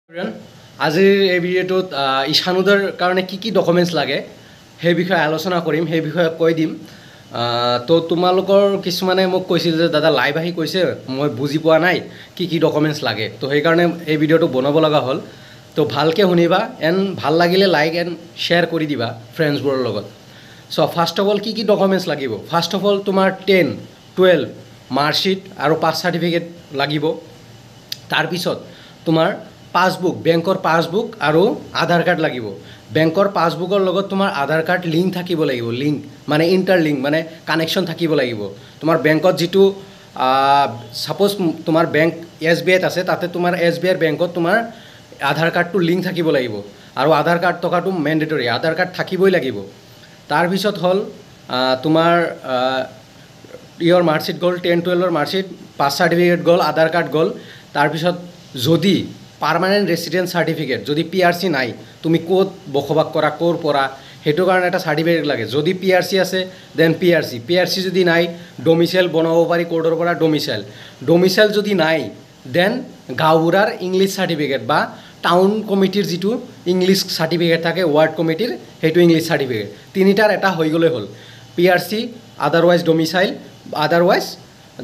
আজিৰ এই ভিডিঅ'টোত ঈশানোদৰ কাৰণে কি ডকুমেণ্টছ লাগে সেই বিষয়ে আলোচনা কৰিম, সেই বিষয়ে কৈ দিম। তো তোমালোকৰ কিছুমানে মোক কৈছিল যে দাদা লাইভ আহি কৈছে মই বুজি পোৱা নাই কি ডকুমেণ্টছ লাগে, তো সেইকাৰণে এই ভিডিঅ'টো বনাব লগা হ'ল। তো ভালকৈ শুনিবা এণ্ড ভাল লাগিলে লাইক এণ্ড শ্বেয়াৰ কৰি দিবা ফ্ৰেণ্ডছবোৰৰ লগত। চ' ফাৰ্ষ্ট অফ অল কি ডকুমেণ্টছ লাগিব? ফাৰ্ষ্ট অফ অল তোমাৰ 10, 12 মাৰ্কশ্বিট আৰু পাছ চাৰ্টিফিকেট লাগিব। তাৰপিছত তোমাৰ পাছবুক, বেংকৰ পাছবুক আৰু আধাৰ কাৰ্ড লাগিব। বেংকৰ পাছবুকৰ লগত তোমাৰ আধাৰ কাৰ্ড লিংক থাকিব লাগিব, লিংক মানে ইণ্টাৰলিংক মানে কানেকশ্যন থাকিব লাগিব। তোমাৰ বেংকত যিটো ছাপ'জ তোমাৰ বেংক SBIত আছে, তাতে তোমাৰ SBIৰ বেংকত তোমাৰ আধাৰ কাৰ্ডটো লিংক থাকিব লাগিব আৰু আধাৰ কাৰ্ড থকাটো মেণ্ডেটৰী, আধাৰ কাৰ্ড থাকিবই লাগিব। তাৰপিছত হ'ল তোমাৰ ইয়ৰ মাৰ্কশ্বিট গ'ল, 10, 12ৰ মাৰ্কশ্বিট, পাছ চাৰ্টিফিকেট গ'ল, আধাৰ কাৰ্ড গ'ল। তাৰপিছত যদি পাৰ্মানেণ্ট ৰেচিডেণ্ট চাৰ্টিফিকেট, যদি PRC নাই, তুমি ক'ত বসবাস কৰা, ক'ৰ পৰা, সেইটো কাৰণে এটা চাৰ্টিফিকেট লাগে। যদি PRC আছে দেন PRC যদি নাই ডমিচাইল বনাব পাৰি ক'ৰ্টৰ পৰা ডমিচাইল যদি নাই দেন গাঁওবুঢ়াৰ ইংলিছ চাৰ্টিফিকেট বা টাউন কমিটিৰ যিটো ইংলিছ চাৰ্টিফিকেট থাকে ৱাৰ্ড কমিটিৰ, সেইটো ইংলিছ চাৰ্টিফিকেট, তিনিটাৰ এটা হৈ গ'লে হ'ল। PRC আদাৰৱাইজ ডমিচাইল, আদাৰৱাইজ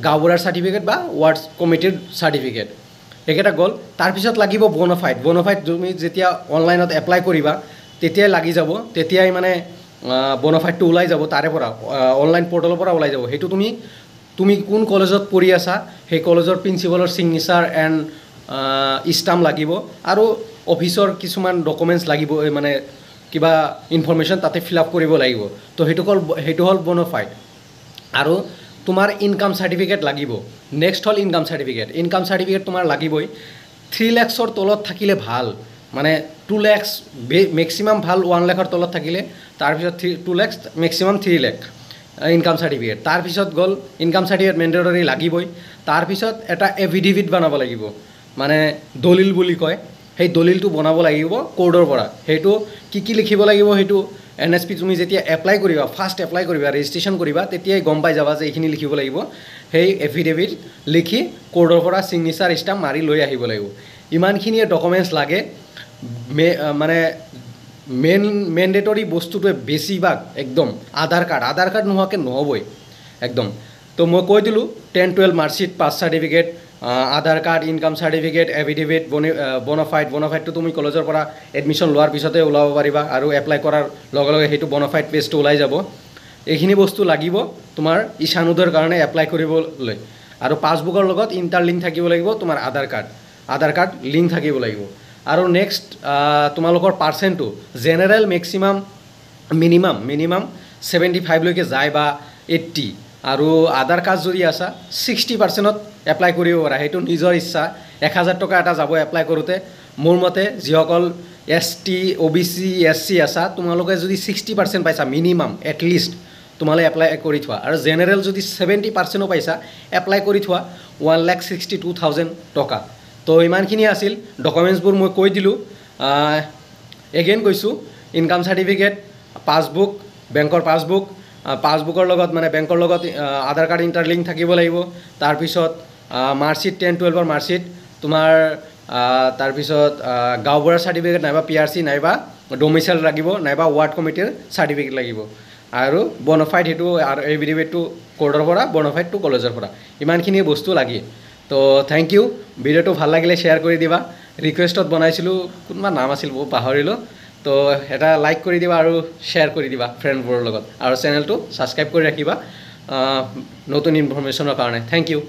গাঁওবুঢ়াৰ চাৰ্টিফিকেট বা ৱাৰ্ড কমিটিৰ চাৰ্টিফিকেট, এইকেইটা গ'ল। তাৰপিছত লাগিব বনফাইড। তুমি যেতিয়া অনলাইনত এপ্লাই কৰিবা তেতিয়াই লাগি যাব, তেতিয়াই মানে বনফাইডটো ওলাই যাব, তাৰে পৰা অনলাইন পৰ্টেলৰ পৰা ওলাই যাব। সেইটো তুমি কোন কলেজত পঢ়ি আছা সেই কলেজৰ প্ৰিন্সিপালৰ ছিগনেচাৰ এণ্ড ষ্টাম্প লাগিব আৰু অফিচৰ কিছুমান ডকুমেণ্টছ লাগিব, মানে কিবা ইনফৰমেশ্যন তাতে ফিল আপ কৰিব লাগিব। তো সেইটো হ'ল বনফাইড। আৰু তোমাৰ ইনকাম চাৰ্টিফিকেট লাগিব। নেক্সট হ'ল ইনকাম চাৰ্টিফিকেট তোমাৰ লাগিবই। 3 লাখৰ তলত থাকিলে ভাল, মানে 2 লাখ মেক্সিমাম ভাল, 1 লাখৰ তলত থাকিলে, তাৰপিছত 2 lakh maximum 3 lakh income certificate. তাৰপিছত গ'ল ইনকাম চাৰ্টিফিকেট মেণ্ডেটৰী লাগিবই। তাৰপিছত এটা এফিডেভিট বনাব লাগিব, মানে দলিল বুলি কয়, সেই দলিলটো বনাব লাগিব কোৰ্টৰ পৰা। সেইটো কি লিখিব লাগিব, সেইটো NSP তুমি যেতিয়া ফাৰ্ষ্ট এপ্লাই কৰিবা, ৰেজিষ্ট্ৰেশ্যন কৰিবা, তেতিয়াই গম পাই যাবা যে এইখিনি লিখিব লাগিব। সেই এফিডেভিট লিখি কোৰ্টৰ পৰা ছিগনেচাৰ ষ্টাম্প মাৰি লৈ আহিব লাগিব। ইমানখিনিয়ে ডকুমেণ্টছ লাগে। মানে মেণ্ডেটৰী বস্তুটোৱে বেছিভাগ একদম আধাৰ কাৰ্ড নোহোৱাকৈ নহ'বই একদম। তো মই কৈ দিলোঁ 10, 12 মাৰ্কশ্বিট, পাছ চাৰ্টিফিকেট, আধাৰ কাৰ্ড, ইনকাম চাৰ্টিফিকেট, এফিডেভিট, বনফাইডটো তুমি কলেজৰ পৰা এডমিশ্যন লোৱাৰ পিছতে ওলাব পাৰিবা আৰু এপ্লাই কৰাৰ লগে লগে সেইটো বনফাইড পেজটো ওলাই যাব। এইখিনি বস্তু লাগিব তোমাৰ ঈশানোদৰ কাৰণে এপ্লাই কৰিবলৈ। আৰু পাছবুকৰ লগত ইণ্টাৰলিংক থাকিব লাগিব তোমাৰ আধাৰ কাৰ্ড লিংক থাকিব লাগিব। আৰু নেক্সট তোমালোকৰ পাৰ্চেণ্টটো জেনেৰেল মিনিমাম 75লৈকে যায় বা 80, আৰু আধাৰ কাৰ্ড যদি আছা 60%ত এপ্লাই কৰিব পাৰা, সেইটো নিজৰ ইচ্ছা। 1000 টকা এটা যাব এপ্লাই কৰোঁতে। মোৰ মতে যিসকল ST, OBC, SC আছা, তোমালোকে যদি 60% পাইছা মিনিমাম এটলিষ্ট, তোমালোকে এপ্লাই কৰি থোৱা। আৰু জেনেৰেল যদি 70%ও পাইছা, এপ্লাই কৰি থোৱা 1,62,000 টকা। তো ইমানখিনি আছিল ডকুমেণ্টছবোৰ মই কৈ দিলোঁ। এগেইন কৈছোঁ, ইনকাম চাৰ্টিফিকেট, পাছবুক, বেংকৰ পাছবুকৰ লগত মানে বেংকৰ লগত আধাৰ কাৰ্ড ইণ্টাৰলিংক থাকিব লাগিব। তাৰপিছত মাৰ্কশ্বিট, 10, 12ৰ মাৰ্কশ্বিট তোমাৰ, তাৰপিছত গাঁওবুঢ়াৰ চাৰ্টিফিকেট নাইবা PRC নাইবা ডমিচাইল লাগিব, নাইবা ৱাৰ্ড কমিটিৰ চাৰ্টিফিকেট লাগিব। আৰু বনফাইড, সেইটো আৰু এফিডেভিটটো কোৰ্টৰ পৰা, বনফাইডটো কলেজৰ পৰা। ইমানখিনি বস্তু লাগে। তো থেংক ইউ। ভিডিঅ'টো ভাল লাগিলে শ্বেয়াৰ কৰি দিবা। ৰিকুৱেষ্টত বনাইছিলোঁ, কোনোবা নাম আছিল বহুত পাহৰিলোঁ। তো এটা লাইক কৰি দিবা আৰু শ্বেয়াৰ কৰি দিবা ফ্ৰেণ্ডবোৰৰ লগত, আৰু চেনেলটো ছাবস্ক্ৰাইব কৰি ৰাখিবা নতুন ইনফৰমেশ্যনৰ কাৰণে। Thank U.